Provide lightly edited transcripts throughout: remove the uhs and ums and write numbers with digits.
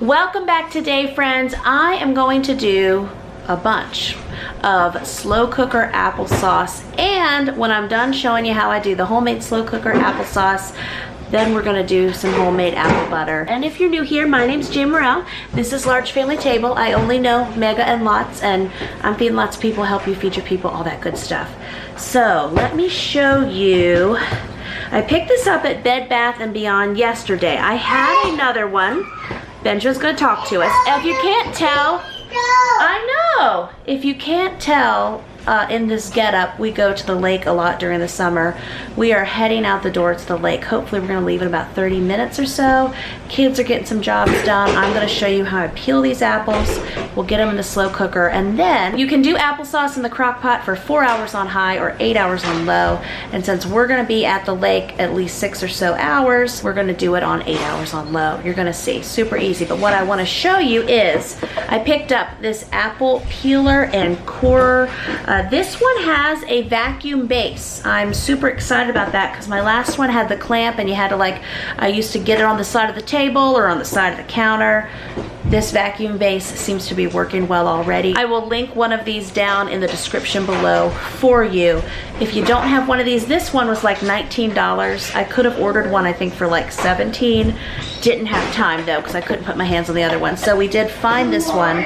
Welcome back today, friends. I am going to do a bunch of slow cooker applesauce, and when I'm done showing you how I do the homemade slow cooker applesauce, then we're going to do some homemade apple butter. And if you're new here, my name's Jamerrill. This is Large Family Table. I only know mega and lots, and I'm feeding lots of people, help you feed your people, all that good stuff. So let me show you. I picked this up at Bed Bath & Beyond yesterday. I had another one. Benja's gonna talk to us. If you can't tell, I know. If you can't tell, in this getup, we go to the lake a lot during the summer. We are heading out the door to the lake. Hopefully we're gonna leave in about 30 minutes or so. Kids are getting some jobs done. I'm gonna show you how I peel these apples. We'll get them in the slow cooker, and then you can do applesauce in the crock pot for 4 hours on high or 8 hours on low. And since we're gonna be at the lake at least 6 or so hours, we're gonna do it on 8 hours on low. You're gonna see, super easy. But what I wanna show you is, I picked up this apple peeler and corer. This one has a vacuum base. I'm super excited about that because my last one had the clamp and you had to I used to get it on the side of the table or on the side of the counter. This vacuum base seems to be working well already. I will link one of these down in the description below for you. If you don't have one of these, this one was like $19. I could have ordered one, I think, for like $17. Didn't have time though because I couldn't put my hands on the other one. So we did find this one.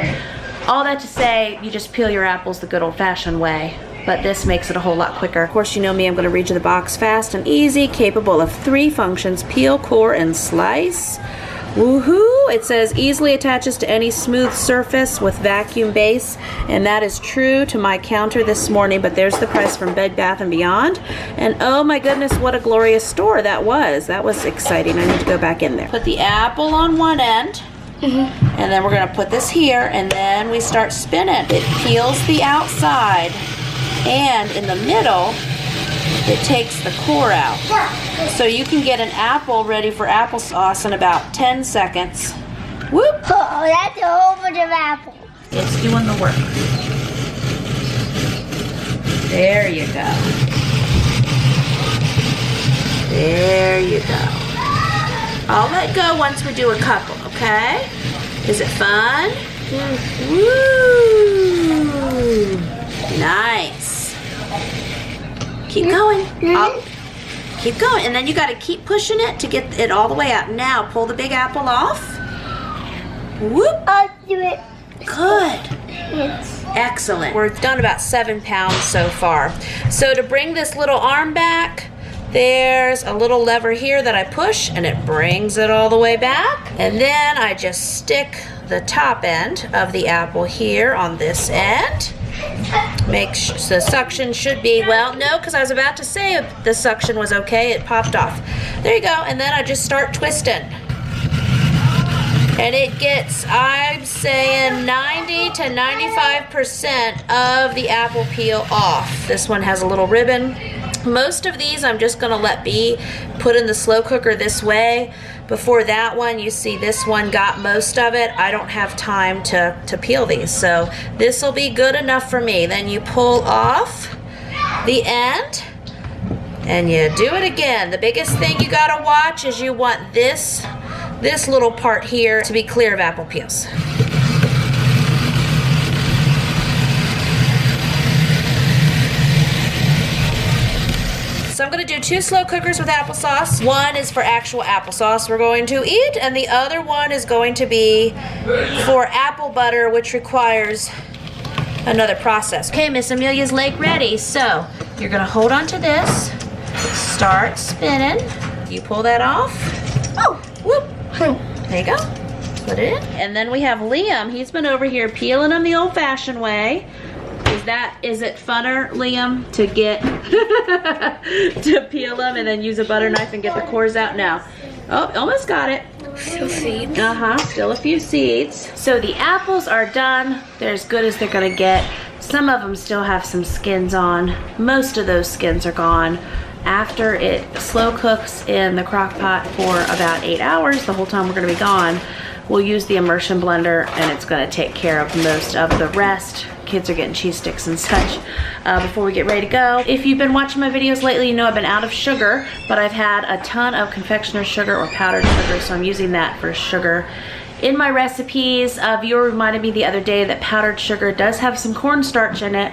All that to say, you just peel your apples the good old-fashioned way, but this makes it a whole lot quicker. Of course, you know me, I'm gonna read you the box. Fast and easy, capable of 3 functions: peel, core, and slice. Woohoo! It says easily attaches to any smooth surface with vacuum base, and that is true to my counter this morning, but there's the price from Bed Bath & Beyond. And oh my goodness, what a glorious store that was. That was exciting. I need to go back in there. Put the apple on one end. And then we're going to put this here, and then we start spinning. It peels the outside, and in the middle, it takes the core out. So you can get an apple ready for applesauce in about 10 seconds. Whoop! Oh, that's a whole bunch of apples. It's doing the work. There you go. There you go. I'll let go once we do a couple, okay? Is it fun? Woo! Nice. Keep going. Keep going, and then you got to keep pushing it to get it all the way out. Now pull the big apple off. Whoop! I'll do it. Good. Yes. Excellent. We've done about 7 pounds so far. So to bring this little arm back, there's a little lever here that I push, and it brings it all the way back. And then I just stick the top end of the apple here on this end. Make sure the suction should be, well, no, because I was about to say the suction was okay. It popped off. There you go. And then I just start twisting. And it gets, I'm saying, 90 to 95% of the apple peel off. This one has a little ribbon. Most of these I'm just going to let be put in the slow cooker this way. Before that one, you see this one got most of it. I don't have time to peel these, so this will be good enough for me. Then you pull off the end and you do it again. The biggest thing you got to watch is you want this little part here to be clear of apple peels. So I'm going to do 2 slow cookers with applesauce. One is for actual applesauce we're going to eat, and the other one is going to be for apple butter, which requires another process. Okay, Miss Amelia's lake ready. So you're going to hold on to this, start spinning. You pull that off. Oh, whoop. There you go. Put it in. And then we have Liam. He's been over here peeling them the old-fashioned way. Is it funner, Liam, to get to peel them and then use a butter knife and get the cores out? No. Oh, almost got it. Still seeds. Still a few seeds. So the apples are done. They're as good as they're gonna get. Some of them still have some skins on. Most of those skins are gone. After it slow cooks in the crock pot for about 8 hours, the whole time we're gonna be gone, we'll use the immersion blender, and it's gonna take care of most of the rest. Kids are getting cheese sticks and such before we get ready to go. If you've been watching my videos lately, you know I've been out of sugar, but I've had a ton of confectioner's sugar or powdered sugar, so I'm using that for sugar. In my recipes, a viewer reminded me the other day that powdered sugar does have some cornstarch in it.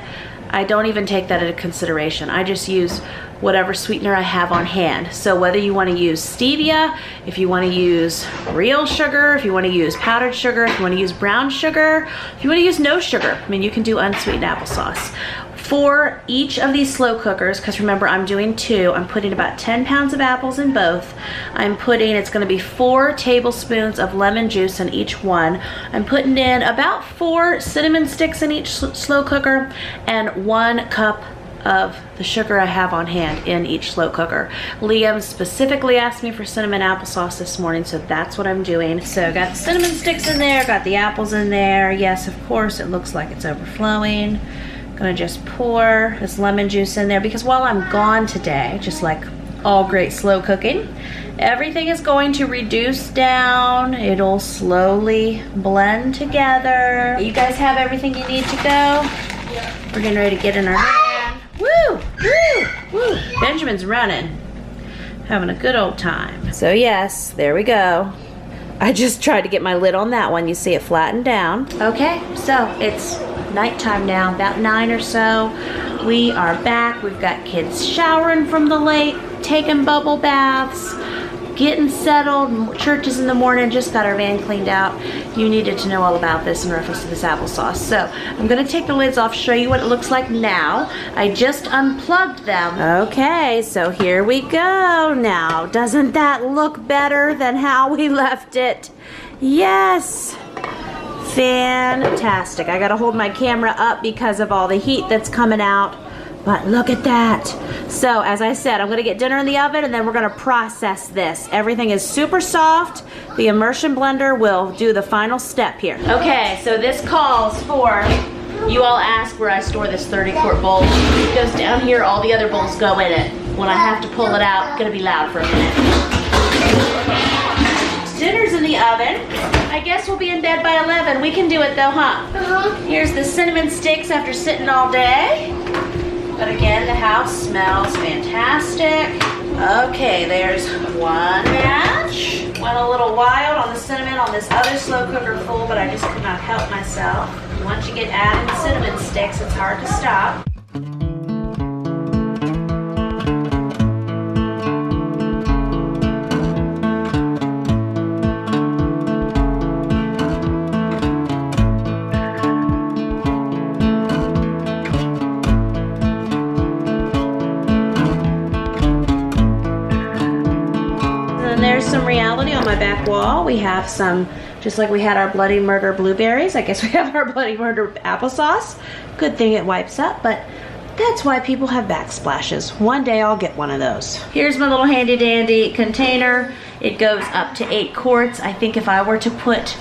I don't even take that into consideration. I just use whatever sweetener I have on hand. So whether you want to use stevia, if you want to use real sugar, if you want to use powdered sugar, if you want to use brown sugar, if you want to use no sugar, I mean, you can do unsweetened applesauce. For each of these slow cookers, because remember I'm doing 2, I'm putting about 10 pounds of apples in both. I'm putting, it's going to be 4 tablespoons of lemon juice in each one. I'm putting in about 4 cinnamon sticks in each slow cooker and 1 cup of the sugar I have on hand in each slow cooker. Liam specifically asked me for cinnamon applesauce this morning, so that's what I'm doing. So got the cinnamon sticks in there, got the apples in there. Yes, of course, it looks like it's overflowing. Gonna just pour this lemon juice in there because while I'm gone today, just like all great slow cooking, everything is going to reduce down. It'll slowly blend together. You guys have everything you need to go? We're getting ready to get in our van. Woo! Woo! Woo! Benjamin's running. Having a good old time. So yes, there we go. I just tried to get my lid on that one. You see it flattened down. Okay, so it's nighttime now, about 9 or so. We are back. We've got kids showering from the lake, taking bubble baths, getting settled. Church is in the morning. Just got our van cleaned out. You needed to know all about this in reference to this applesauce. So I'm gonna take the lids off, show you what it looks like now. I just unplugged them. Okay, so here we go now. Doesn't that look better than how we left it? Yes. Fantastic. I gotta hold my camera up because of all the heat that's coming out, but look at that. So as I said, I'm gonna get dinner in the oven and then we're gonna process this. Everything is super soft. The immersion blender will do the final step here. Okay, so this calls for, you all ask where I store this 30-quart bowl. It goes down here, all the other bowls go in it. When I have to pull it out, it's gonna be loud for a minute. Dinner's in the oven. I guess we'll be in bed by 11. We can do it though, huh? Here's the cinnamon sticks after sitting all day. But again, the house smells fantastic. Okay, there's one batch. Went a little wild on the cinnamon on this other slow cooker full, but I just could not help myself. Once you get adding cinnamon sticks, it's hard to stop. There's some reality on my back wall. We have some, just like we had our Bloody Murder blueberries, I guess we have our Bloody Murder applesauce. Good thing it wipes up, but that's why people have backsplashes. One day I'll get one of those. Here's my little handy dandy container. It goes up to 8 quarts. I think if I were to put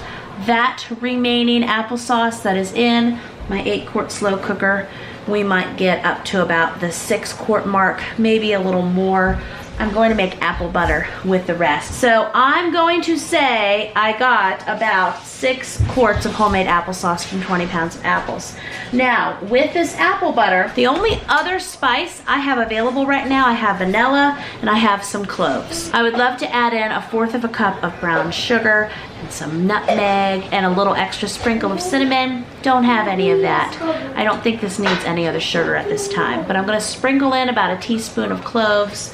that remaining applesauce that is in my 8-quart slow cooker, we might get up to about the 6-quart mark, maybe a little more. I'm going to make apple butter with the rest. So I'm going to say I got about 6 quarts of homemade applesauce from 20 pounds of apples. Now, with this apple butter, the only other spice I have available right now, I have vanilla and I have some cloves. I would love to add in 1/4 cup of brown sugar and some nutmeg and a little extra sprinkle of cinnamon. Don't have any of that. I don't think this needs any other sugar at this time, but I'm gonna sprinkle in about a teaspoon of cloves,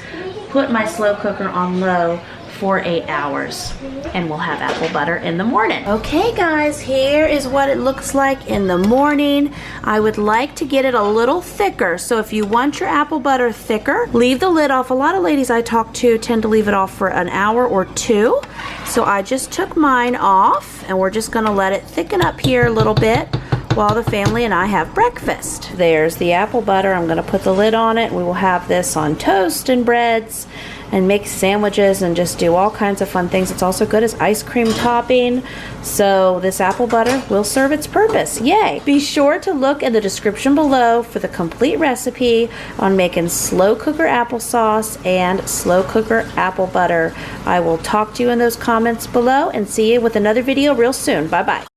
put my slow cooker on low for 8 hours, and we'll have apple butter in the morning. Okay guys, here is what it looks like in the morning. I would like to get it a little thicker, so if you want your apple butter thicker, leave the lid off. A lot of ladies I talk to tend to leave it off for an hour or 2. So I just took mine off, and we're just gonna let it thicken up here a little bit while the family and I have breakfast. There's the apple butter. I'm gonna put the lid on it. We will have this on toast and breads and make sandwiches and just do all kinds of fun things. It's also good as ice cream topping. So this apple butter will serve its purpose. Yay! Be sure to look in the description below for the complete recipe on making slow cooker applesauce and slow cooker apple butter. I will talk to you in those comments below and see you with another video real soon. Bye bye.